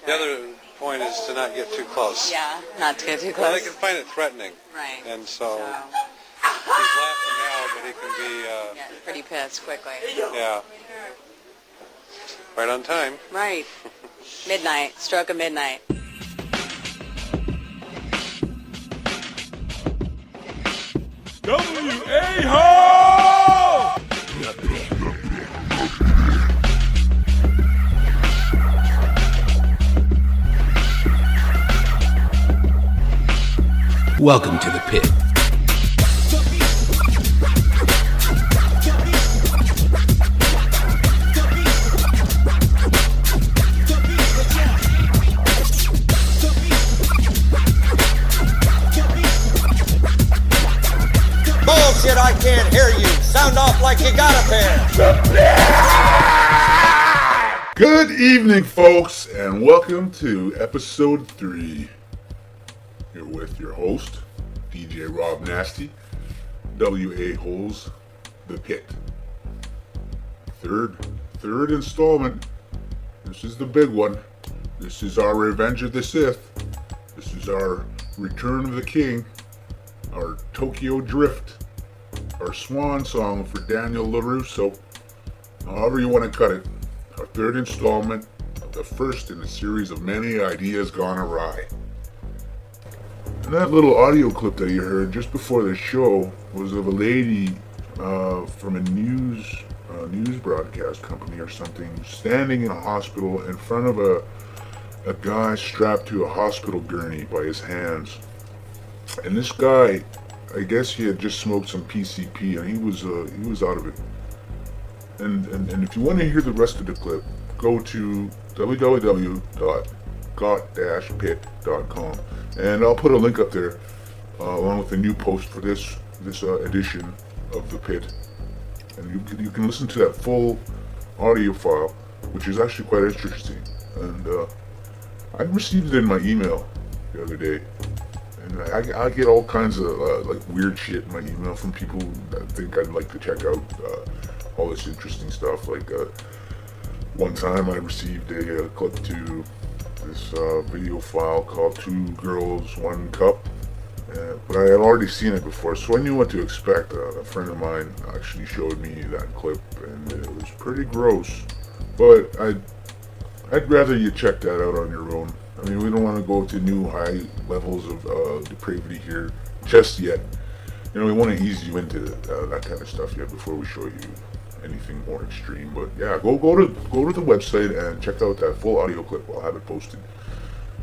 The other point is to not get too close. Yeah, not to get too close. Well, they can find it threatening. Right. And so he's laughing now, but he can be... yeah, pretty pissed quickly. Yeah. Right on time. Right. Midnight. Stroke of midnight. W-A-Ho! Welcome to the pit. Bullshit, I can't hear you. Sound off like you got a pair. Good evening, folks, and welcome to episode 3. Here with your host, DJ Rob Nasty, W.A. Holes, The Pit. Third installment. This is the big one. This is our Revenge of the Sith. This is our Return of the King. Our Tokyo Drift. Our swan song for Daniel LaRusso. However you want to cut it. Our third installment of the first in a series of many ideas gone awry. And that little audio clip that you heard just before the show was of a lady from a news broadcast company or something standing in a hospital in front of a guy strapped to a hospital gurney by his hands. And this guy, I guess he had just smoked some PCP and he was out of it. And if you want to hear the rest of the clip, go to www.got-pit.com and I'll put a link up there along with a new post for this edition of The Pit. And you can listen to that full audio file, which is actually quite interesting. And I received it in my email the other day. And I get all kinds of like weird shit in my email from people that think I'd like to check out all this interesting stuff. Like one time I received a clip to this video file called 2 Girls, 1 Cup. But I had already seen it before, so I knew what to expect. A friend of mine actually showed me that clip, and it was pretty gross. But I'd rather you check that out on your own. I mean, we don't want to go to new high levels of depravity here just yet. You know, we want to ease you into that kind of stuff yet before we show you anything more extreme. But yeah, go to the website and check out that full audio clip. I'll have it posted.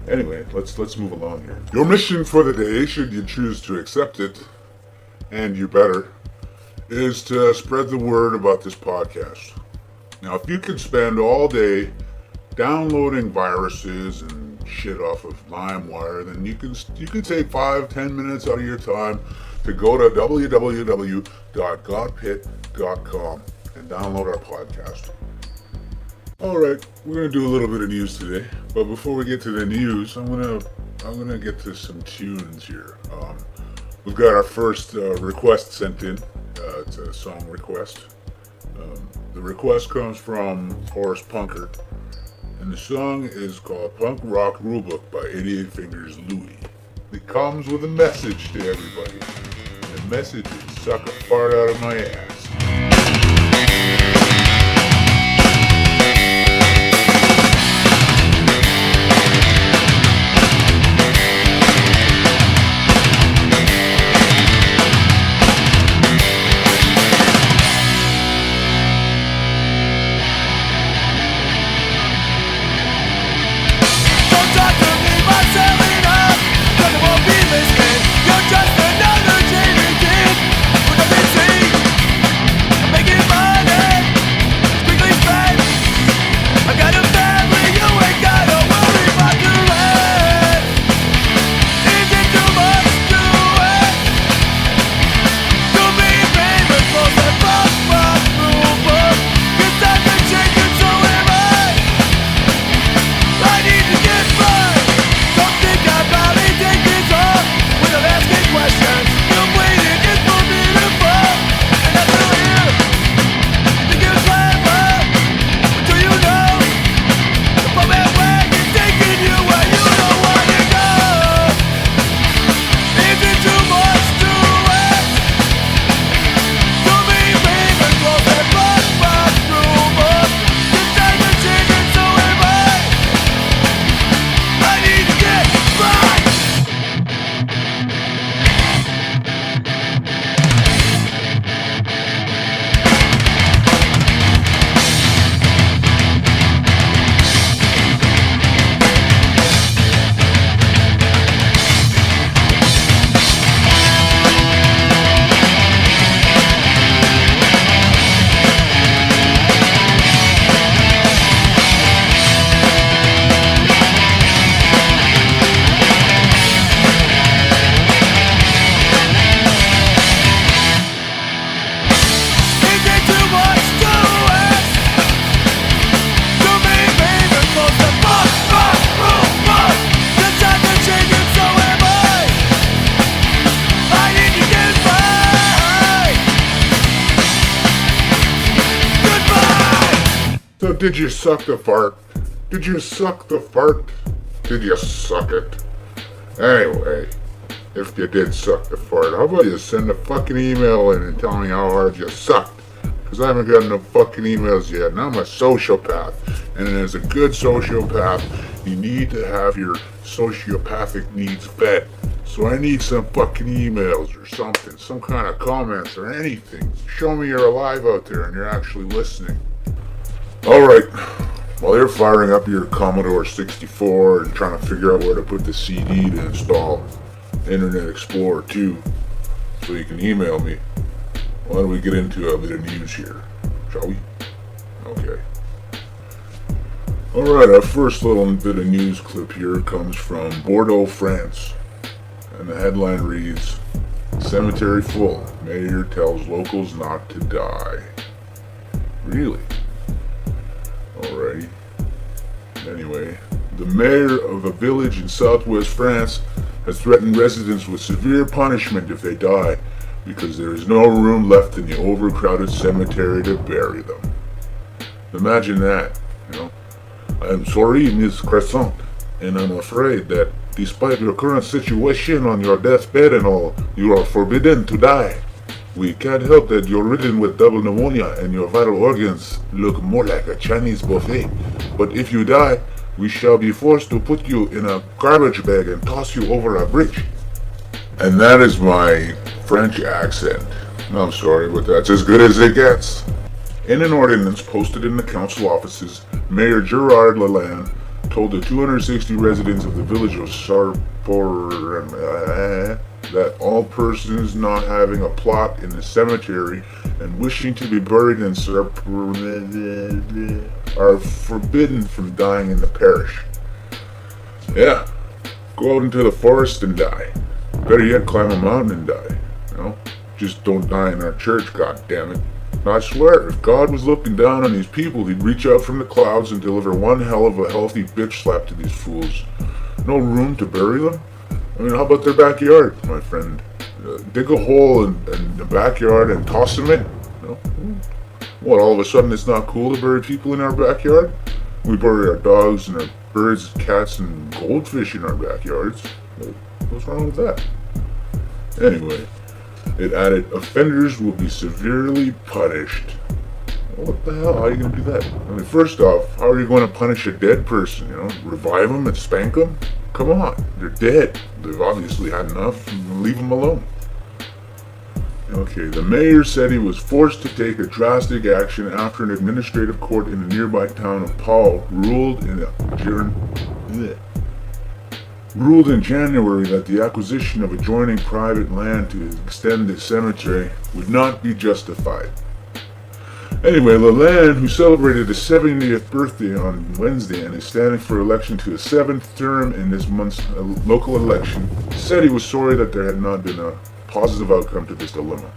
Anyway, let's move along here. Your mission for the day, should you choose to accept it, and you better, is to spread the word about this podcast. Now, if you could spend all day downloading viruses and shit off of LimeWire, then you can take 5-10 minutes out of your time to go to www.godpit.com and download our podcast. Alright, we're gonna do a little bit of news today, but before we get to the news, I'm gonna get to some tunes here. We've got our first request sent in. It's a song request. The request comes from Horace Punker, and the song is called Punk Rock Rulebook by 88 Fingers Louie. It comes with a message to everybody. The message is suck a fart out of my ass. You're just another Jamie Kid with a big I'm making money. did you suck the fart? Did you suck the fart? Did you suck it? Anyway, if you did suck the fart, how about you send a fucking email in and tell me how hard you sucked? Because I haven't gotten no fucking emails yet, and I'm a sociopath. And as a good sociopath, you need to have your sociopathic needs fed. So I need some fucking emails or something, some kind of comments or anything. Show me you're alive out there and you're actually listening. Alright, while you're firing up your Commodore 64 and trying to figure out where to put the CD to install Internet Explorer 2 so you can email me, why don't we get into a bit of news here, shall we? Okay. Alright, our first little bit of news clip here comes from Bordeaux, France. And the headline reads, "Cemetery full. Mayor tells locals not to die." Really? Alrighty. Anyway, the mayor of a village in southwest France has threatened residents with severe punishment if they die because there is no room left in the overcrowded cemetery to bury them. Imagine that, you know. "I'm sorry, Miss Crescent, and I'm afraid that despite your current situation on your deathbed and all, you are forbidden to die. We can't help that you're ridden with double pneumonia and your vital organs look more like a Chinese buffet. But if you die, we shall be forced to put you in a garbage bag and toss you over a bridge." And that is my French accent. I'm sorry, but that's as good as it gets. In an ordinance posted in the council offices, Mayor Gerard Lalande told the 260 residents of the village of Sarpor that all persons not having a plot in the cemetery and wishing to be buried in Sarpor are forbidden from dying in the parish. Yeah, go out into the forest and die. Better yet, climb a mountain and die. You know, just don't die in our church, god damn it. I swear, if God was looking down on these people, he'd reach out from the clouds and deliver one hell of a healthy bitch slap to these fools. No room to bury them? I mean, how about their backyard, my friend? Dig a hole in the backyard and toss them in? You know? What, all of a sudden it's not cool to bury people in our backyard? We bury our dogs and our birds, cats, and goldfish in our backyards. What's wrong with that? Anyway. It added, offenders will be severely punished. What the hell? How are you going to do that? I mean, first off, how are you going to punish a dead person? You know, revive them and spank them? Come on, they're dead. They've obviously had enough. Leave them alone. Okay, the mayor said he was forced to take a drastic action after an administrative court in the nearby town of Pau ruled in January that the acquisition of adjoining private land to extend the cemetery would not be justified. Anyway, Lalande, who celebrated his 70th birthday on Wednesday and is standing for election to his 7th term in this month's local election, said he was sorry that there had not been a positive outcome to this dilemma.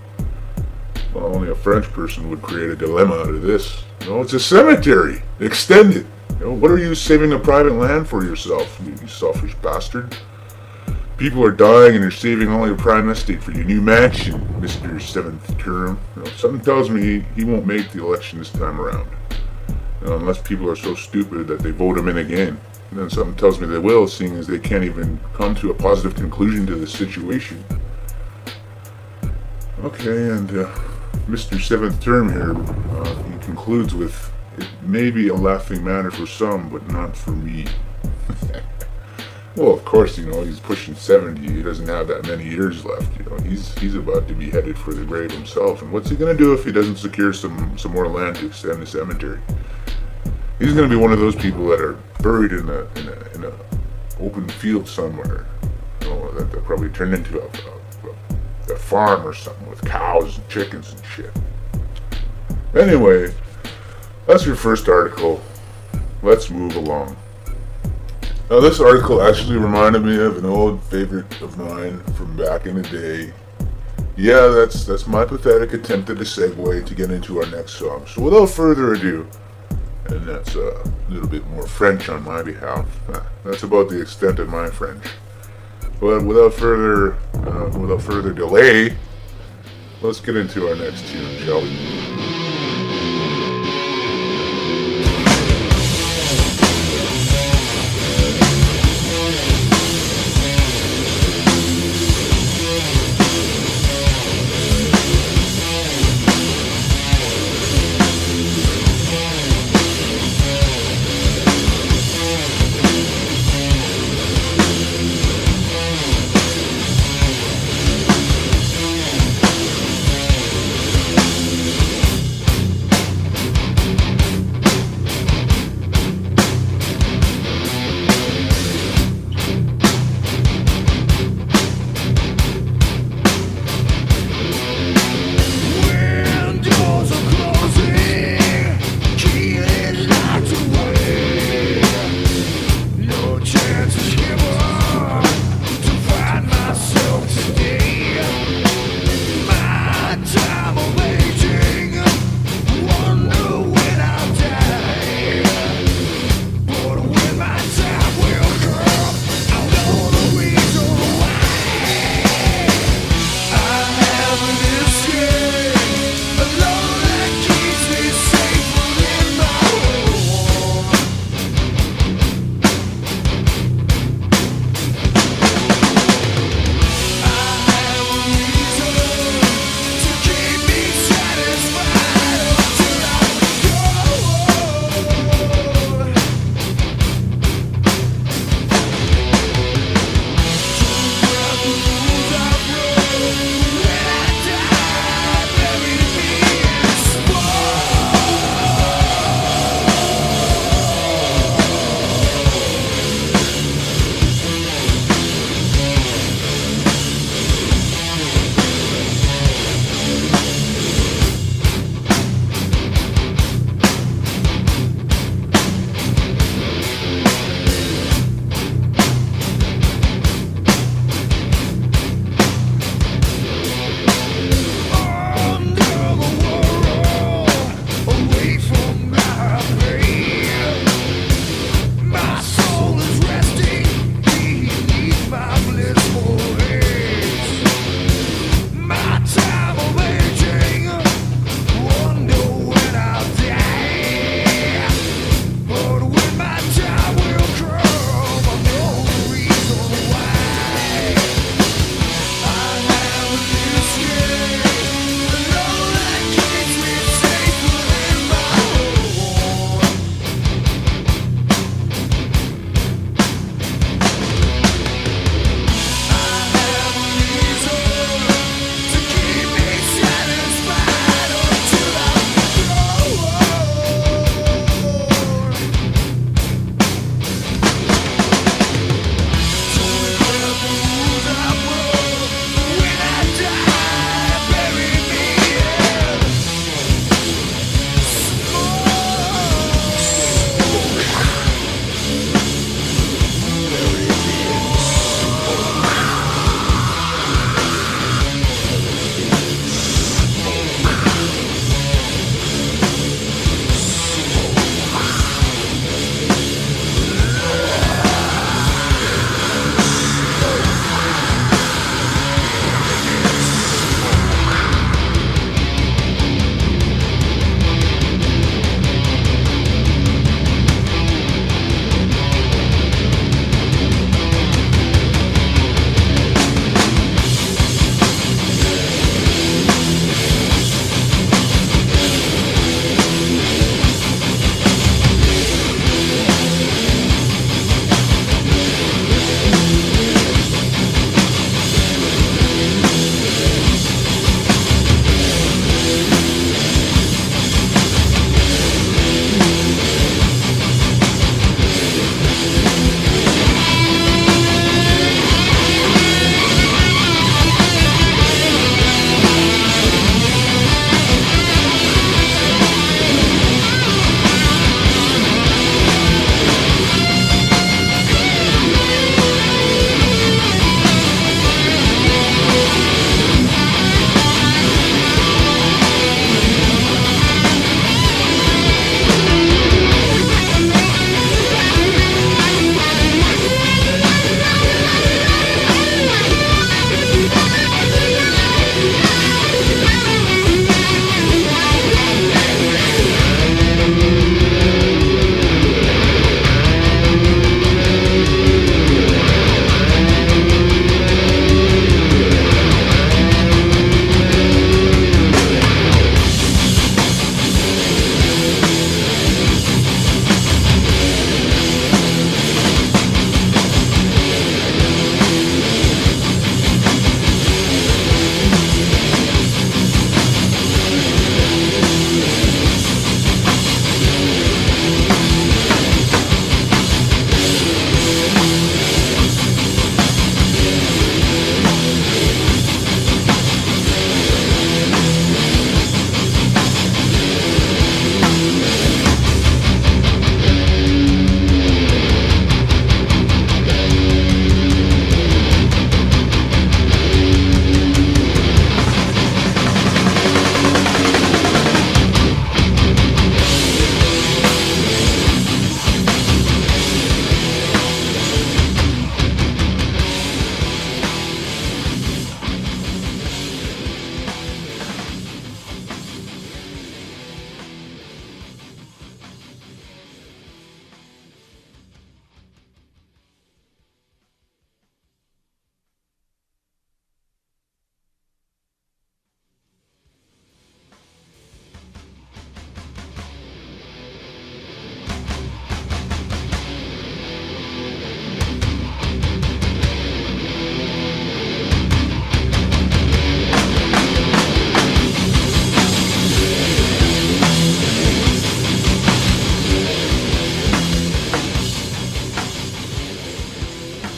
Well, only a French person would create a dilemma out of this. No, it's a cemetery. Extend it. You know, what are you saving the private land for yourself, you selfish bastard? People are dying and you're saving all your prime estate for your new mansion, Mr. 7th term. You know, something tells me he won't make the election this time around. You know, unless people are so stupid that they vote him in again. And then something tells me they will, seeing as they can't even come to a positive conclusion to the situation. Okay, and Mr. 7th term here, he concludes with, "It may be a laughing matter for some, but not for me." Well, of course, you know, he's pushing 70. He doesn't have that many years left. You know, he's about to be headed for the grave himself. And what's he gonna do if he doesn't secure some more land to extend the cemetery? He's gonna be one of those people that are buried in a open field somewhere. You know, that they'll probably turn into a farm or something with cows and chickens and shit. Anyway, that's your first article. Let's move along. Now, this article actually reminded me of an old favorite of mine from back in the day. Yeah, that's my pathetic attempt at a segue to get into our next song. So without further ado, and that's a little bit more French on my behalf. That's about the extent of my French. But without further delay, let's get into our next tune, shall we?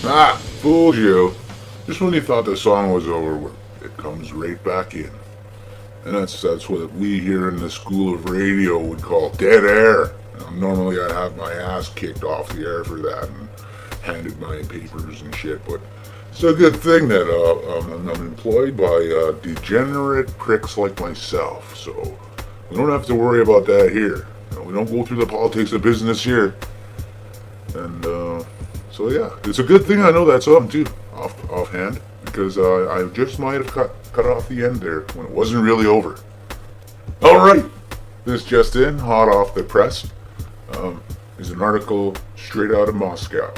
Ah, fooled you. Just when you thought the song was over, it comes right back in. And that's what we here in the School of Radio would call dead air. Normally I'd have my ass kicked off the air for that and handed my papers and shit, but it's a good thing that I'm employed by degenerate pricks like myself, so we don't have to worry about that here. We don't go through the politics of business here. And so yeah, it's a good thing I know that song too, offhand, because I just might have cut off the end there when it wasn't really over. Alright, this just in, hot off the press, is an article straight out of Moscow.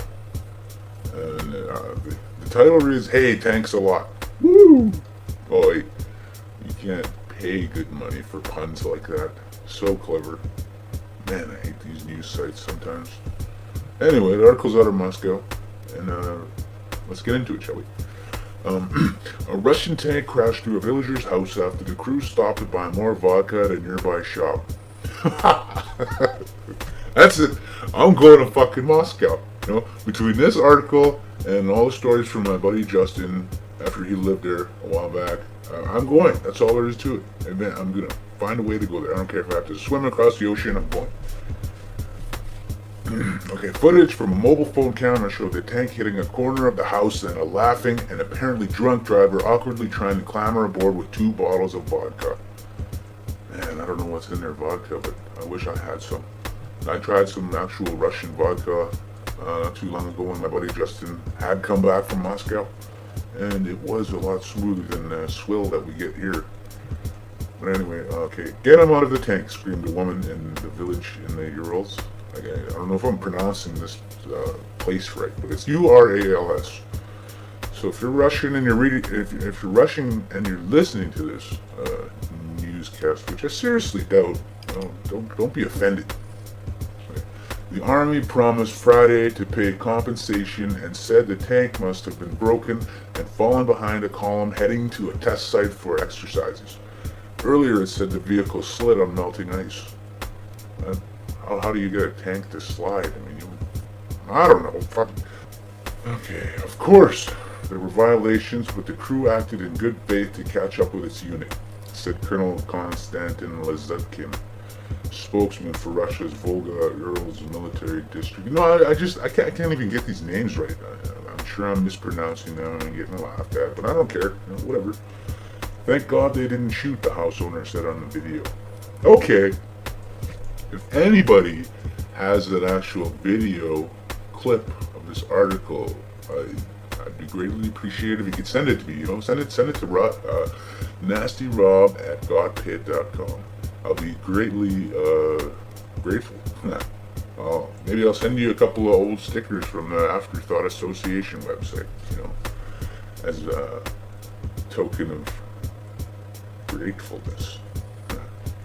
And the title reads, "Hey, thanks a lot." Woo! Boy, you can't pay good money for puns like that. So clever. Man, I hate these news sites sometimes. Anyway, the article's out of Moscow, and let's get into it, shall we? A Russian tank crashed through a villager's house after the crew stopped to buy more vodka at a nearby shop. That's it. I'm going to fucking Moscow. You know, between this article and all the stories from my buddy Justin after he lived there a while back, I'm going. That's all there is to it. I'm gonna find a way to go there. I don't care if I have to swim across the ocean. I'm going. Okay, footage from a mobile phone camera showed the tank hitting a corner of the house and a laughing and apparently drunk driver awkwardly trying to clamber aboard with 2 bottles of vodka. Man, I don't know what's in their vodka, but I wish I had some. I tried some actual Russian vodka not too long ago when my buddy Justin had come back from Moscow, and it was a lot smoother than the swill that we get here. But anyway, okay, "Get him out of the tank," screamed a woman in the village in the Urals. I don't know if I'm pronouncing this place right, but it's Urals. So if you're Russian and you're reading, if you're Russian and you're listening to this newscast, which I seriously doubt, don't be offended. The army promised Friday to pay compensation and said the tank must have been broken and fallen behind a column heading to a test site for exercises. Earlier it said the vehicle slid on melting ice. How do you get a tank to slide? I mean, I don't know. Fuck. Okay, of course, there were violations, but the crew acted in good faith to catch up with its unit, said Colonel Konstantin Lazutkin, spokesman for Russia's Volga-Urals military district. No, I can't even get these names right. I'm sure I'm mispronouncing them and getting laughed at, but I don't care. Whatever. Thank God they didn't shoot, the house owner said on the video. Okay. If anybody has an actual video clip of this article, I'd be greatly appreciated if you could send it to me. Send it to nastyrob@godpit.com. I'll be greatly grateful. Maybe I'll send you a couple of old stickers from the Afterthought Association website, as a token of gratefulness.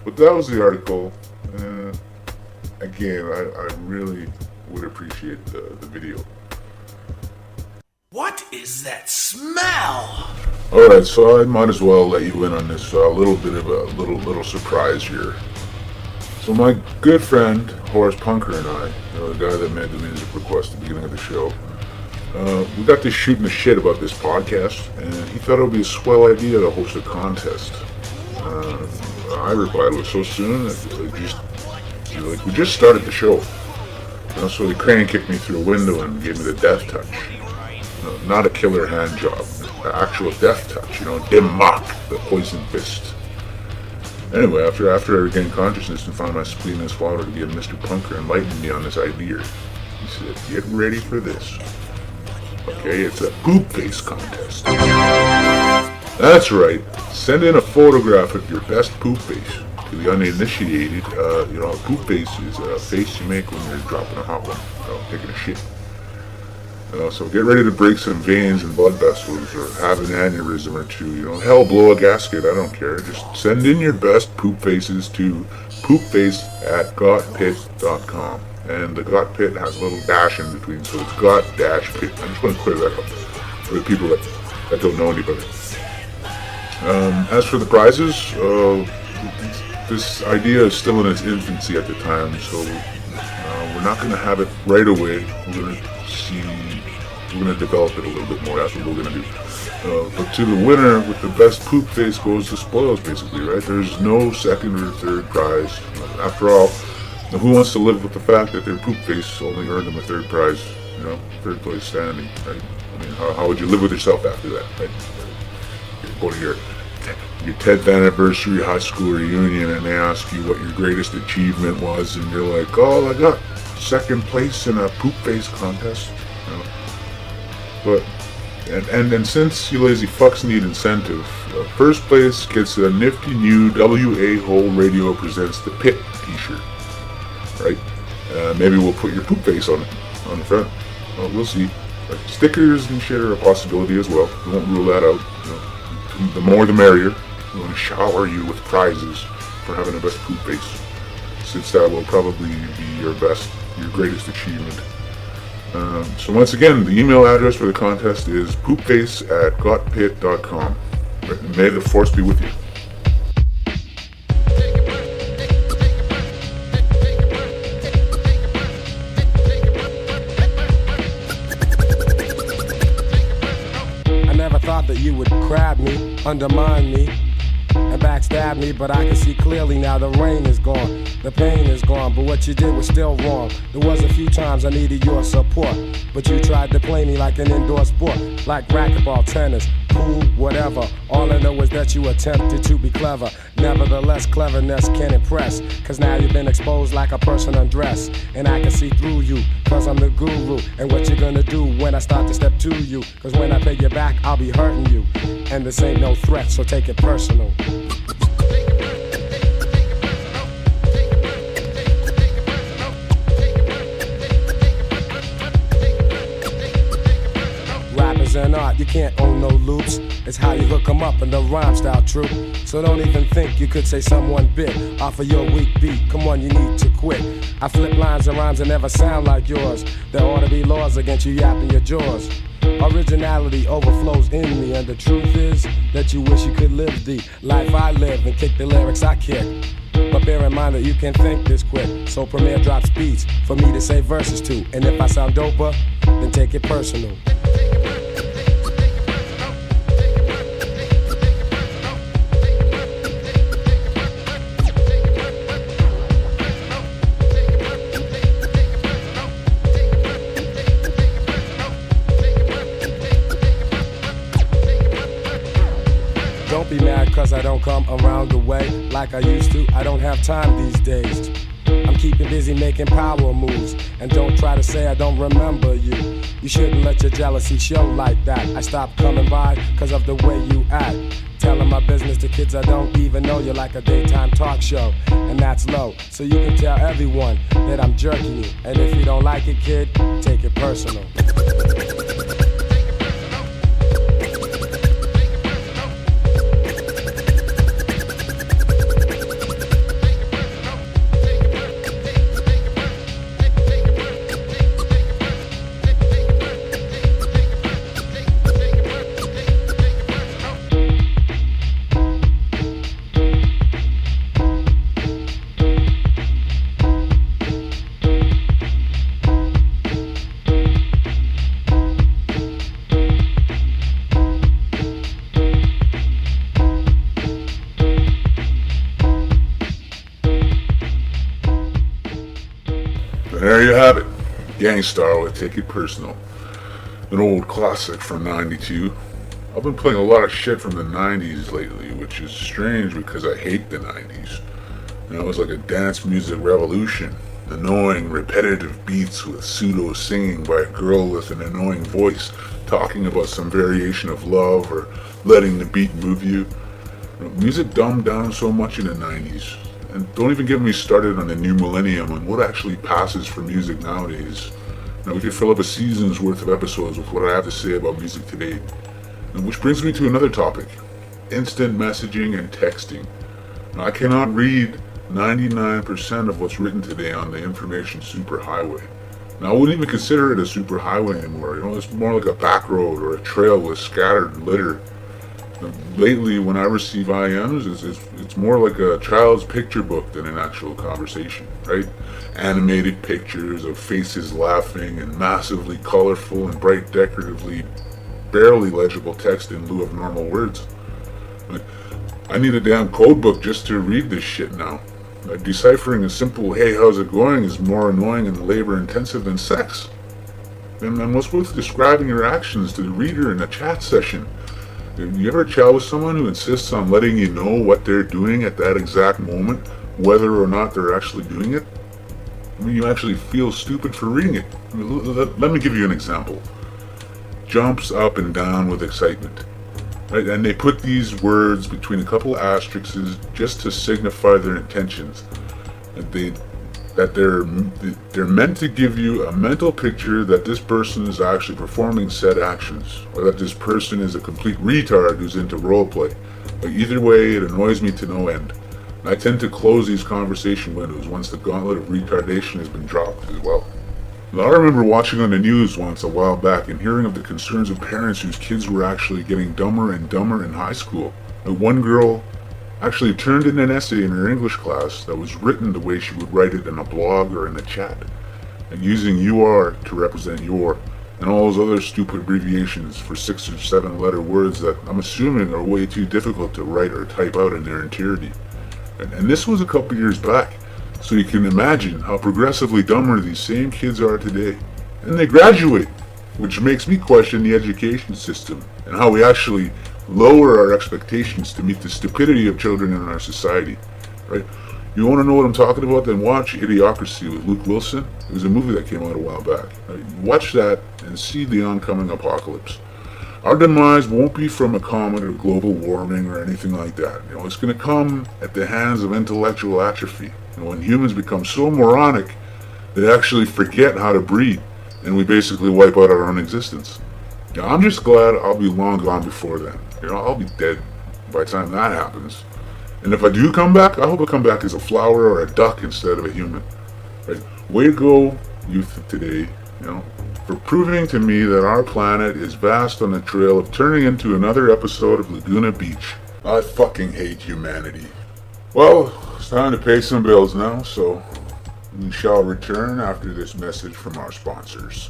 But that was the article. Again, I really would appreciate the video. What is that smell? Alright, so I might as well let you in on this little bit of a little surprise here. So my good friend Horace Punker and I, the guy that made the music request at the beginning of the show, we got to shooting the shit about this podcast, and he thought it would be a swell idea to host a contest. I replied with so soon that we just started the show. So the crane kicked me through a window and gave me the death touch. Not a killer hand job, the actual death touch. Dim Mak, the poison fist. Anyway, after I regained consciousness and found my spleen and swallowed again, Mr. Punker enlightened me on this idea. He said, "Get ready for this. Okay, it's a poop face contest." That's right. Send in a photograph of your best poop face. To the uninitiated, a poop face is a face you make when you're dropping a hot one, taking a shit. So get ready to break some veins and blood vessels or have an aneurysm or two. Hell, blow a gasket, I don't care. Just send in your best poop faces to poopface@gotpit.com. And the Got Pit has a little dash in between, so it's Got-Pit. I just want to clear that up for the people that don't know anybody. As for the prizes, this idea is still in its infancy at the time, so we're not going to have it right away. We're going to see we're going to develop it a little bit more. That's what we're going to do. But to the winner with the best poop face goes the spoils, basically, right? There's no second or third prize. After all, who wants to live with the fact that their poop face only earned them a third prize, third place standing, right? I mean, how would you live with yourself after that, right? You go to your 10th anniversary high school reunion and they ask you what your greatest achievement was, and you're like, oh, I got second place in a poop face contest. But and since you lazy fucks need incentive, first place gets a nifty new WA Hole Radio Presents the Pit t-shirt, right? Maybe we'll put your poop face on the front. Well, we'll see. Stickers and shit are a possibility as well. We won't rule that out. The more the merrier. We're going to shower you with prizes for having the best poop face, since that will probably be your greatest achievement. So once again, the email address for the contest is poopface@gotpit.com. May the force be with you. I never thought that you would grab me, undermine me, and backstab me, but I can see clearly now the rain is gone, the pain is gone, but what you did was still wrong. There was a few times I needed your support, but you tried to play me like an indoor sport, like racquetball, tennis, pool, whatever. All I know is that you attempted to be clever. Nevertheless, cleverness can impress, cause now you've been exposed like a person undressed, and I can see through you, cause I'm the guru. And what you gonna do when I start to step to you? Cause when I pay you back, I'll be hurting you, and this ain't no threat, so take it personal. Rappers and art, you can't own no loops. It's how you hook 'em up in the rhyme style, true. So don't even think you could say someone bit off of your weak beat. Come on, you need to quit. I flip lines and rhymes that never sound like yours. There ought to be laws against you yapping your jaws. Originality overflows in me, and the truth is that you wish you could live the life I live and kick the lyrics I kick. But bear in mind that you can think this quick, so Premier drops beats for me to say verses to. And if I sound doper, then take it personal. Don't be mad cause I don't come around the way like I used to. I don't have time these days. I'm keeping busy making power moves. And don't try to say I don't remember you. You shouldn't let your jealousy show like that. I stopped coming by cause of the way you act. Telling my business to kids I don't even know. You're like a daytime talk show, and that's low. So you can tell everyone that I'm jerking you. And if you don't like it, kid, take it personal. There you have it. Gang Starr with Take It Personal. An old classic from '92. I've been playing a lot of shit from the '90s lately, which is strange because I hate the '90s. It was like a dance music revolution. Annoying, repetitive beats with pseudo singing by a girl with an annoying voice talking about some variation of love or letting the beat move you. Music dumbed down so much in the '90s. And don't even get me started on the new millennium and what actually passes for music nowadays. Now we could fill up a season's worth of episodes with what I have to say about music today. And which brings me to another topic. Instant messaging and texting. Now I cannot read 99% of what's written today on the information superhighway. Now I wouldn't even consider it a superhighway anymore. It's more like a back road or a trail with scattered litter. Lately, when I receive IMs, it's more like a child's picture book than an actual conversation, right? Animated pictures of faces laughing and massively colorful and bright decoratively barely legible text in lieu of normal words. Like, I need a damn code book just to read this shit now. Deciphering a simple, hey, how's it going, is more annoying and labor-intensive than sex. And what's with describing your actions to the reader in a chat session? You ever chat with someone who insists on letting you know what they're doing at that exact moment, whether or not they're actually doing it? I mean, you actually feel stupid for reading it. I mean, let me give you an example. Jumps up and down with excitement. Right? And they put these words between a couple of asterisks just to signify their intentions. That they're meant to give you a mental picture that this person is actually performing said actions, or that this person is a complete retard who's into roleplay. But either way, it annoys me to no end. And I tend to close these conversation windows once the gauntlet of retardation has been dropped as well. Now, I remember watching on the news once a while back and hearing of the concerns of parents whose kids were actually getting dumber and dumber in high school. And one girl actually turned in an essay in her English class that was written the way she would write it in a blog or in a chat, and using UR to represent your, and all those other stupid abbreviations for 6 or 7 letter words that I'm assuming are way too difficult to write or type out in their entirety. And this was a couple years back, so you can imagine how progressively dumber these same kids are today. And they graduate, which makes me question the education system and how we actually lower our expectations to meet the stupidity of children in our society, right? You want to know what I'm talking about? Then watch Idiocracy with Luke Wilson. It was a movie that came out a while back. Right? Watch that and see the oncoming apocalypse. Our demise won't be from a comet or global warming or anything like that. It's going to come at the hands of intellectual atrophy. When humans become so moronic, they actually forget how to breathe, and we basically wipe out our own existence. I'm just glad I'll be long gone before then. I'll be dead by the time that happens. And if I do come back, I hope I come back as a flower or a duck instead of a human. Right? Way to go, youth of today, for proving to me that our planet is vast on the trail of turning into another episode of Laguna Beach. I fucking hate humanity. Well, it's time to pay some bills now, so we shall return after this message from our sponsors.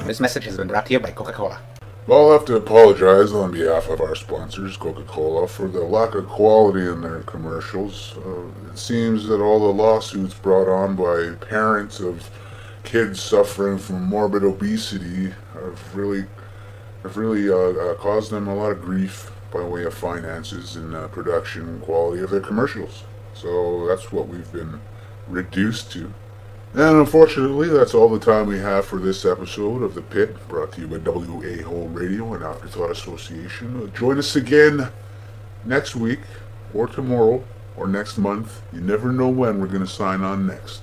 This message has been brought to you by Coca-Cola. Well, I'll have to apologize on behalf of our sponsors, Coca-Cola, for the lack of quality in their commercials. It seems that all the lawsuits brought on by parents of kids suffering from morbid obesity have really caused them a lot of grief by way of finances and production quality of their commercials. So that's what we've been reduced to. And unfortunately, that's all the time we have for this episode of The Pit, brought to you by WA Whole Radio and Afterthought Association. Join us again next week, or tomorrow, or next month. You never know when we're going to sign on next.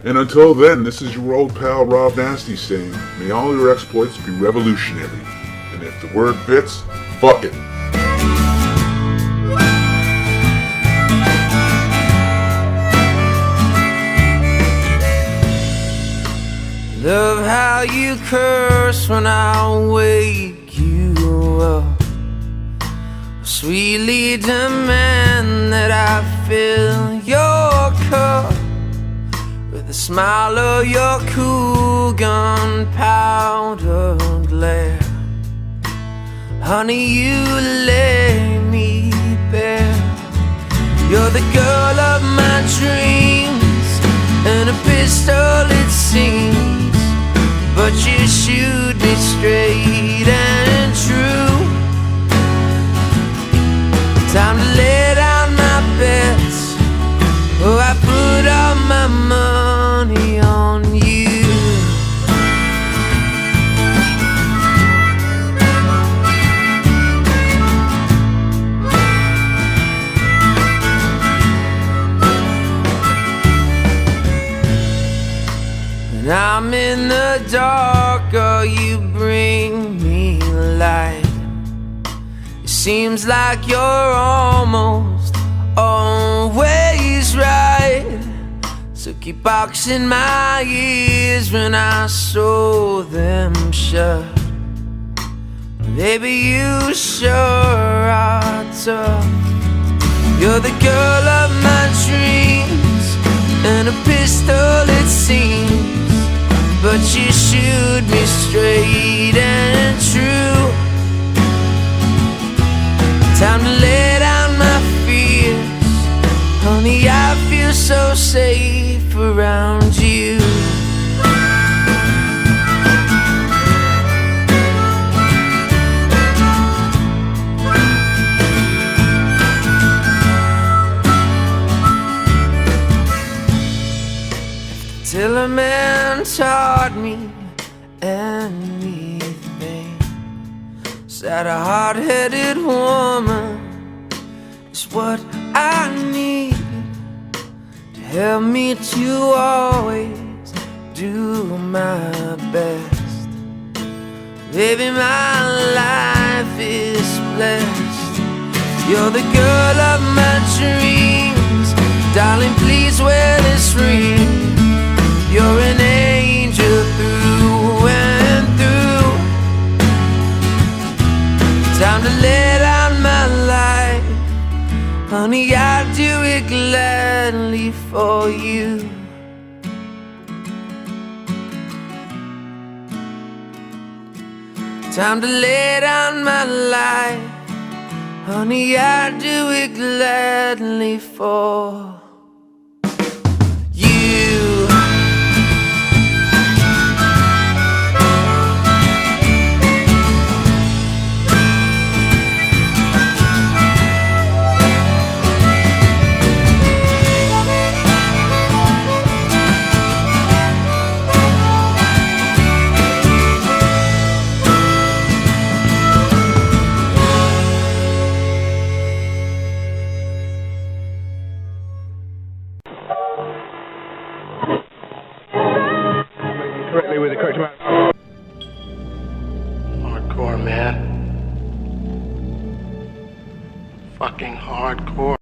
And until then, this is your old pal Rob Nasty saying, may all your exploits be revolutionary. And if the word fits, fuck it. Love how you curse when I wake you up. Sweetly demand that I fill your cup with the smile of your cool gunpowder glare. Honey, you lay me bare. You're the girl of my dreams, and a pistol it seems. But you shoot me straight and true. Time to lay down my bets. Oh, I put all my money on you. And I'm in the dark, oh, you bring me light. You seems like you're almost always right. So keep boxing my ears when I sew them shut. Baby, you sure are tough. You're the girl of my dreams, and a pistol it seems, but you shoot me straight and true. Time to lay down my fears, honey, I feel so safe around you. Till a man taught me anything, said a hard-headed woman is what I need to help me to always do my best. Baby, my life is blessed. You're the girl of my dreams, darling, please wear this ring. You're an angel through and through. Time to lay down my life, honey, I'd do it gladly for you. Time to lay down my life, honey, I'd do it gladly for you. Correctly with the correct amount. Hardcore, man. Fucking hardcore.